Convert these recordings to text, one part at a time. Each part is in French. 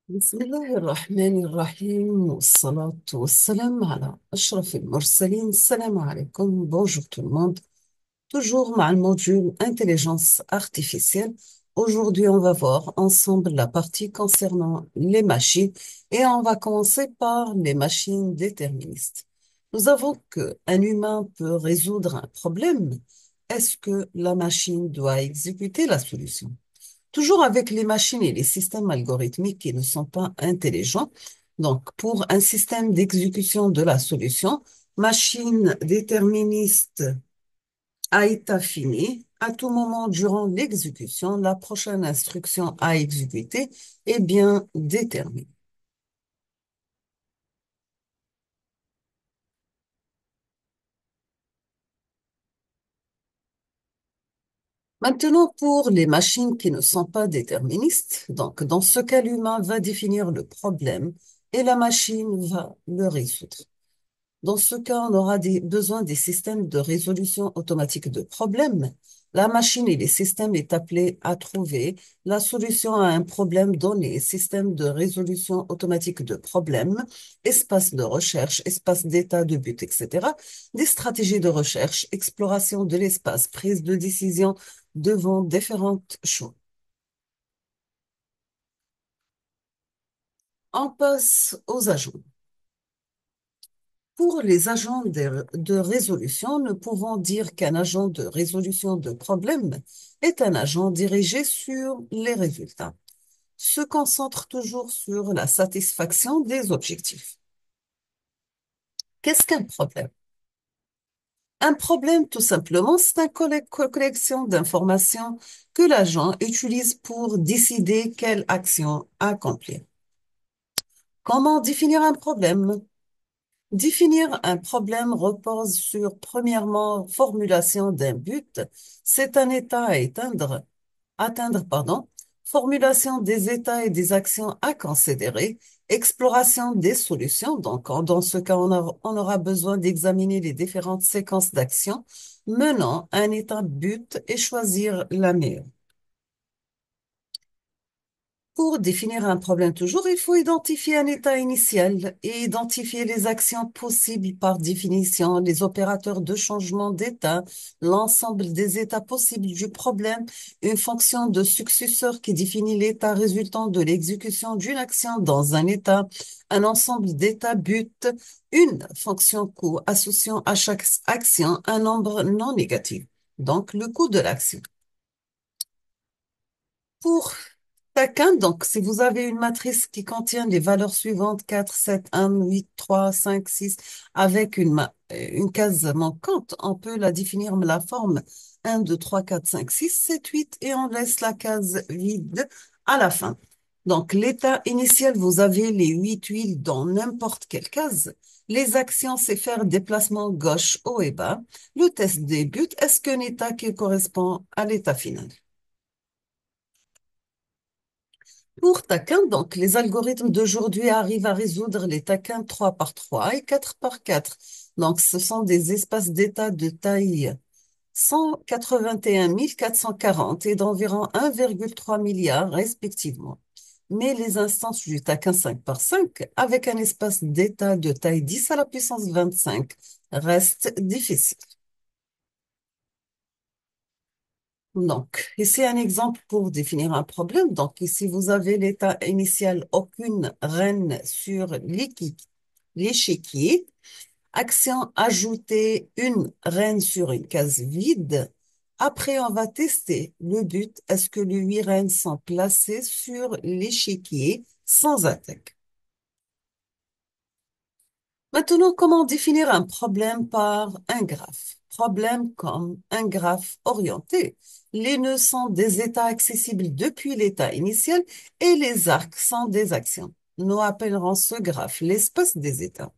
بسم الله الرحمن الرحيم والصلاة والسلام على أشرف المرسلين. السلام عليكم. Bonjour tout le monde. Toujours مع المودule Intelligence artificielle. Aujourd'hui, on va voir ensemble la partie concernant les machines et on va commencer par les machines déterministes. Nous avons qu'un humain peut résoudre un problème. Est-ce que la machine doit exécuter la solution? Toujours avec les machines et les systèmes algorithmiques qui ne sont pas intelligents. Donc, pour un système d'exécution de la solution, machine déterministe à état fini, à tout moment durant l'exécution, la prochaine instruction à exécuter est bien déterminée. Maintenant, pour les machines qui ne sont pas déterministes, donc dans ce cas, l'humain va définir le problème et la machine va le résoudre. Dans ce cas, on aura besoin des systèmes de résolution automatique de problèmes. La machine et les systèmes est appelée à trouver la solution à un problème donné, système de résolution automatique de problèmes, espace de recherche, espace d'état de but, etc. Des stratégies de recherche, exploration de l'espace, prise de décision devant différentes choix. On passe aux agents. Pour les agents de résolution, nous pouvons dire qu'un agent de résolution de problème est un agent dirigé sur les résultats, se concentre toujours sur la satisfaction des objectifs. Qu'est-ce qu'un problème? Un problème, tout simplement, c'est une collection d'informations que l'agent utilise pour décider quelle action accomplir. Comment définir un problème? Définir un problème repose sur, premièrement, formulation d'un but, c'est un état à atteindre, formulation des états et des actions à considérer, exploration des solutions. Donc, dans ce cas, on aura besoin d'examiner les différentes séquences d'actions menant à un état but et choisir la meilleure. Pour définir un problème toujours, il faut identifier un état initial et identifier les actions possibles par définition, les opérateurs de changement d'état, l'ensemble des états possibles du problème, une fonction de successeur qui définit l'état résultant de l'exécution d'une action dans un état, un ensemble d'états buts, une fonction coût associant à chaque action un nombre non négatif, donc le coût de l'action. Pour chacun, donc, si vous avez une matrice qui contient les valeurs suivantes, 4, 7, 1, 8, 3, 5, 6, avec une case manquante, on peut la définir la forme 1, 2, 3, 4, 5, 6, 7, 8, et on laisse la case vide à la fin. Donc, l'état initial, vous avez les 8 tuiles dans n'importe quelle case. Les actions, c'est faire déplacement gauche, haut et bas. Le test des buts, est-ce qu'un état qui correspond à l'état final? Pour taquin, donc, les algorithmes d'aujourd'hui arrivent à résoudre les taquins 3 par 3 et 4 par 4. Donc, ce sont des espaces d'état de taille 181 440 et d'environ 1,3 milliard respectivement. Mais les instances du taquin 5 par 5, avec un espace d'état de taille 10 à la puissance 25, restent difficiles. Donc, ici un exemple pour définir un problème. Donc, ici, vous avez l'état initial, aucune reine sur l'échiquier. Action, ajouter une reine sur une case vide. Après, on va tester le but. Est-ce que les 8 reines sont placées sur l'échiquier sans attaque? Maintenant, comment définir un problème par un graphe? Problème comme un graphe orienté. Les nœuds sont des états accessibles depuis l'état initial et les arcs sont des actions. Nous appellerons ce graphe l'espace des états.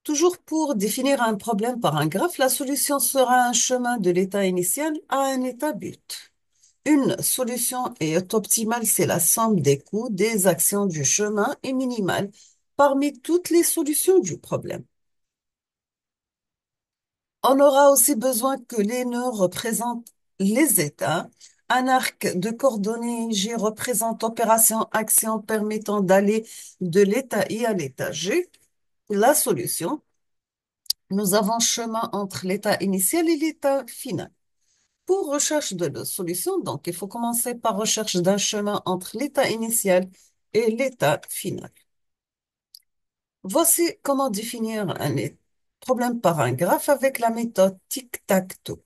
Toujours pour définir un problème par un graphe, la solution sera un chemin de l'état initial à un état but. Une solution est optimale, c'est la somme des coûts des actions du chemin est minimale parmi toutes les solutions du problème. On aura aussi besoin que les nœuds représentent les états. Un arc de coordonnées G représente opération-action permettant d'aller de l'état I à l'état G. La solution, nous avons chemin entre l'état initial et l'état final. Pour recherche de la solution, donc, il faut commencer par recherche d'un chemin entre l'état initial et l'état final. Voici comment définir un problème par un graphe avec la méthode tic-tac-toe.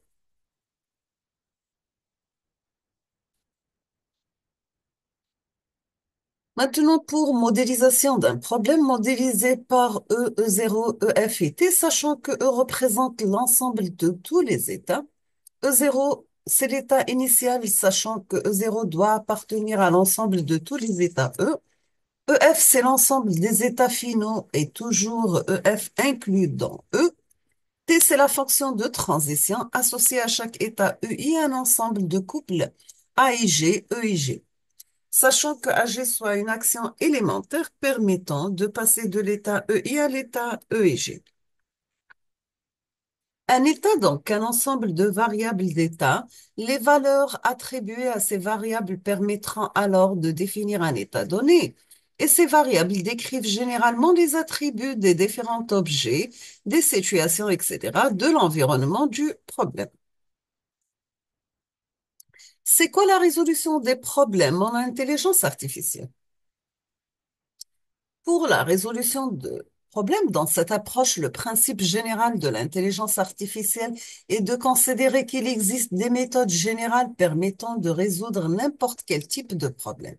Maintenant, pour modélisation d'un problème modélisé par E, E0, EF et T, sachant que E représente l'ensemble de tous les états. E0, c'est l'état initial, sachant que E0 doit appartenir à l'ensemble de tous les états E. EF, c'est l'ensemble des états finaux et toujours EF inclus dans E. T, c'est la fonction de transition associée à chaque état EI un ensemble de couples AIG, EIG. Sachant que AG soit une action élémentaire permettant de passer de l'état EI à l'état EIG. Un état, donc, un ensemble de variables d'état. Les valeurs attribuées à ces variables permettront alors de définir un état donné. Et ces variables décrivent généralement les attributs des différents objets, des situations, etc., de l'environnement du problème. C'est quoi la résolution des problèmes en intelligence artificielle? Pour la résolution de problèmes, dans cette approche, le principe général de l'intelligence artificielle est de considérer qu'il existe des méthodes générales permettant de résoudre n'importe quel type de problème.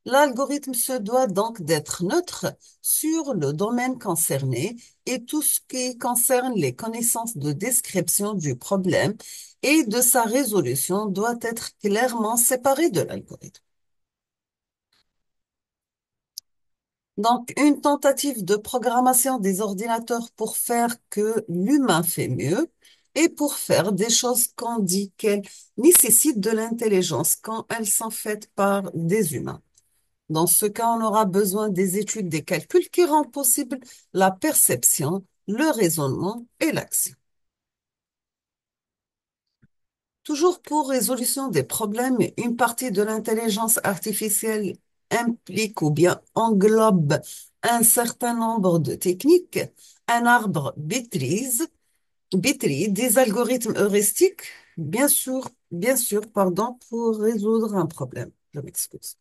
L'algorithme se doit donc d'être neutre sur le domaine concerné et tout ce qui concerne les connaissances de description du problème et de sa résolution doit être clairement séparé de l'algorithme. Donc, une tentative de programmation des ordinateurs pour faire que l'humain fait mieux et pour faire des choses qu'on dit qu'elles nécessitent de l'intelligence quand elles sont faites par des humains. Dans ce cas, on aura besoin des études des calculs qui rendent possible la perception, le raisonnement et l'action. Toujours pour résolution des problèmes, une partie de l'intelligence artificielle implique ou bien englobe un certain nombre de techniques, un arbre Bitry, des algorithmes heuristiques, bien sûr, pardon, pour résoudre un problème. Je m'excuse.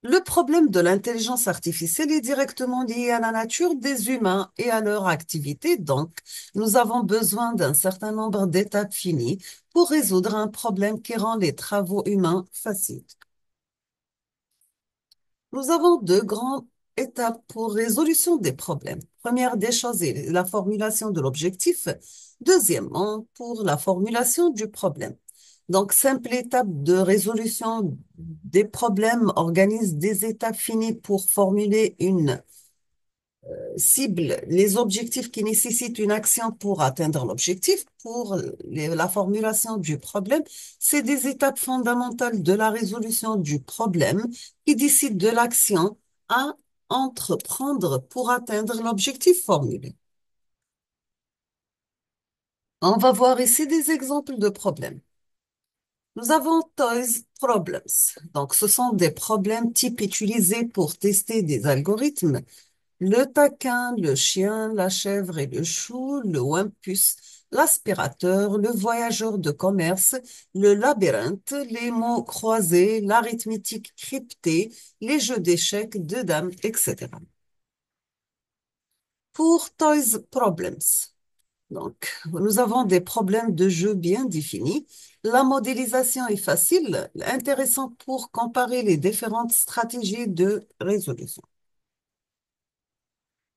Le problème de l'intelligence artificielle est directement lié à la nature des humains et à leur activité. Donc, nous avons besoin d'un certain nombre d'étapes finies pour résoudre un problème qui rend les travaux humains faciles. Nous avons deux grandes étapes pour résolution des problèmes. Première des choses est la formulation de l'objectif. Deuxièmement, pour la formulation du problème. Donc, simple étape de résolution des problèmes organise des étapes finies pour formuler une cible, les objectifs qui nécessitent une action pour atteindre l'objectif. Pour la formulation du problème, c'est des étapes fondamentales de la résolution du problème qui décident de l'action à entreprendre pour atteindre l'objectif formulé. On va voir ici des exemples de problèmes. Nous avons Toys Problems. Donc, ce sont des problèmes types utilisés pour tester des algorithmes. Le taquin, le chien, la chèvre et le chou, le Wimpus, l'aspirateur, le voyageur de commerce, le labyrinthe, les mots croisés, l'arithmétique cryptée, les jeux d'échecs, de dames, etc. Pour Toys Problems. Donc, nous avons des problèmes de jeu bien définis. La modélisation est facile, intéressante pour comparer les différentes stratégies de résolution.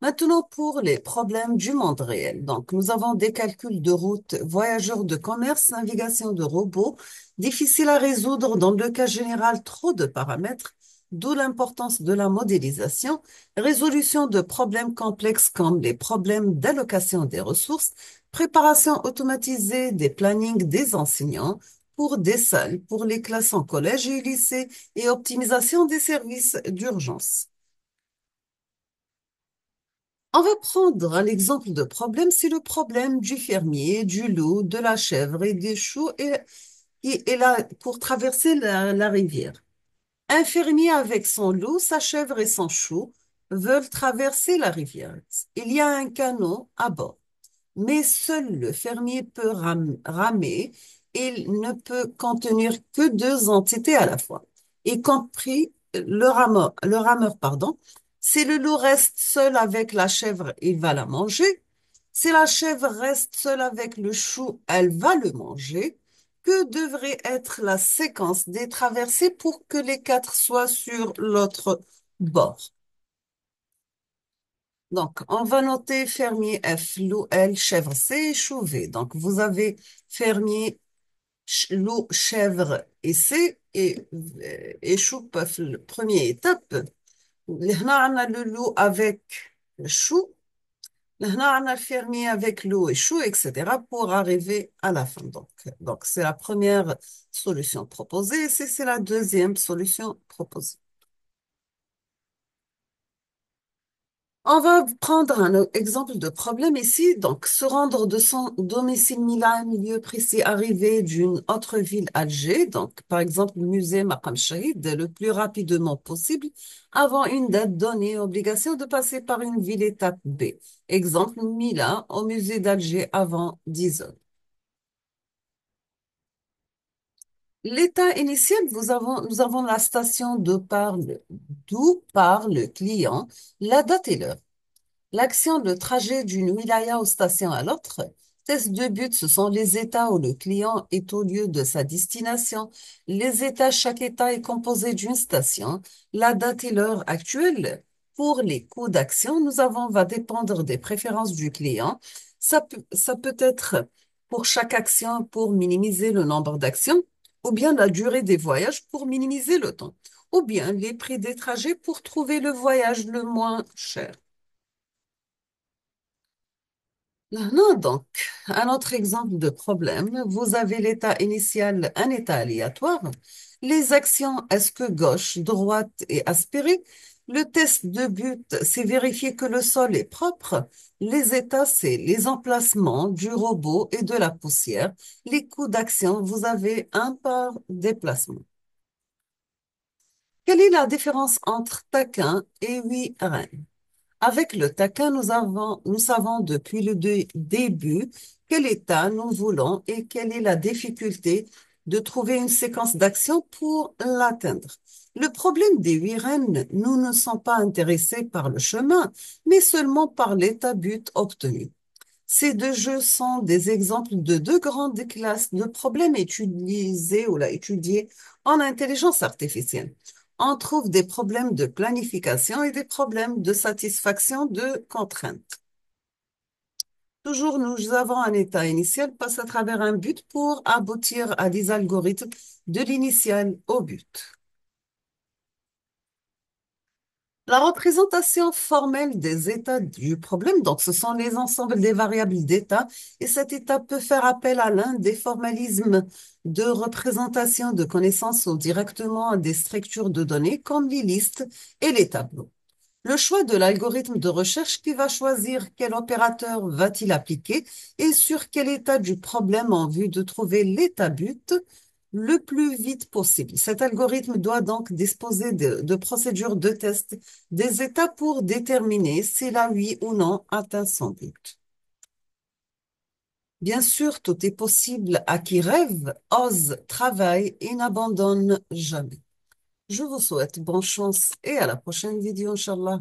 Maintenant, pour les problèmes du monde réel. Donc, nous avons des calculs de route, voyageurs de commerce, navigation de robots, difficiles à résoudre dans le cas général, trop de paramètres, d'où l'importance de la modélisation, résolution de problèmes complexes comme les problèmes d'allocation des ressources, préparation automatisée des plannings des enseignants pour des salles, pour les classes en collège et lycée et optimisation des services d'urgence. On va prendre un exemple de problème, c'est le problème du fermier, du loup, de la chèvre et des choux. Et qui est là pour traverser la rivière. Un fermier avec son loup, sa chèvre et son chou veulent traverser la rivière. Il y a un canot à bord, mais seul le fermier peut ramer. Il ne peut contenir que deux entités à la fois, y compris le rameur, pardon. Si le loup reste seul avec la chèvre, il va la manger. Si la chèvre reste seule avec le chou, elle va le manger. Que devrait être la séquence des traversées pour que les quatre soient sur l'autre bord? Donc, on va noter fermier F, loup L, chèvre C, chou V. Donc, vous avez fermier, loup, chèvre et C et chou peuvent la première étape. Là, on a le loup avec le chou. Là, on a le fermier avec loup et chou, etc. pour arriver à la fin. Donc c'est la première solution proposée. C'est la deuxième solution proposée. On va prendre un exemple de problème ici. Donc, se rendre de son domicile à un milieu précis, arriver d'une autre ville Alger, donc par exemple le musée Maqam Chahid, le plus rapidement possible, avant une date donnée, obligation de passer par une ville étape B. Exemple, Mila au musée d'Alger avant 10 heures. L'état initial, nous avons la station d'où part le client, la date et l'heure. L'action de trajet d'une wilaya aux stations à l'autre. Test de but, ce sont les états où le client est au lieu de sa destination. Les états, chaque état est composé d'une station. La date et l'heure actuelle. Pour les coûts d'action, va dépendre des préférences du client. Ça peut être pour chaque action pour minimiser le nombre d'actions, ou bien la durée des voyages pour minimiser le temps, ou bien les prix des trajets pour trouver le voyage le moins cher. Non, donc, un autre exemple de problème, vous avez l'état initial, un état aléatoire. Les actions, est-ce que gauche, droite et aspirée? Le test de but, c'est vérifier que le sol est propre. Les états, c'est les emplacements du robot et de la poussière. Les coûts d'action, vous avez un par déplacement. Quelle est la différence entre taquin et oui reine? Avec le taquin, nous savons depuis le début quel état nous voulons et quelle est la difficulté de trouver une séquence d'action pour l'atteindre. Le problème des huit rennes, nous ne sommes pas intéressés par le chemin, mais seulement par l'état but obtenu. Ces deux jeux sont des exemples de deux grandes classes de problèmes utilisés ou là, étudiés en intelligence artificielle. On trouve des problèmes de planification et des problèmes de satisfaction de contraintes. Toujours, nous avons un état initial, passe à travers un but pour aboutir à des algorithmes de l'initial au but. La représentation formelle des états du problème, donc ce sont les ensembles des variables d'état, et cet état peut faire appel à l'un des formalismes de représentation de connaissances ou directement à des structures de données comme les listes et les tableaux. Le choix de l'algorithme de recherche qui va choisir quel opérateur va-t-il appliquer et sur quel état du problème en vue de trouver l'état but le plus vite possible. Cet algorithme doit donc disposer de procédures de test des états pour déterminer s'il a oui ou non atteint son but. Bien sûr, tout est possible à qui rêve, ose, travaille et n'abandonne jamais. Je vous souhaite bonne chance et à la prochaine vidéo, Inch'Allah.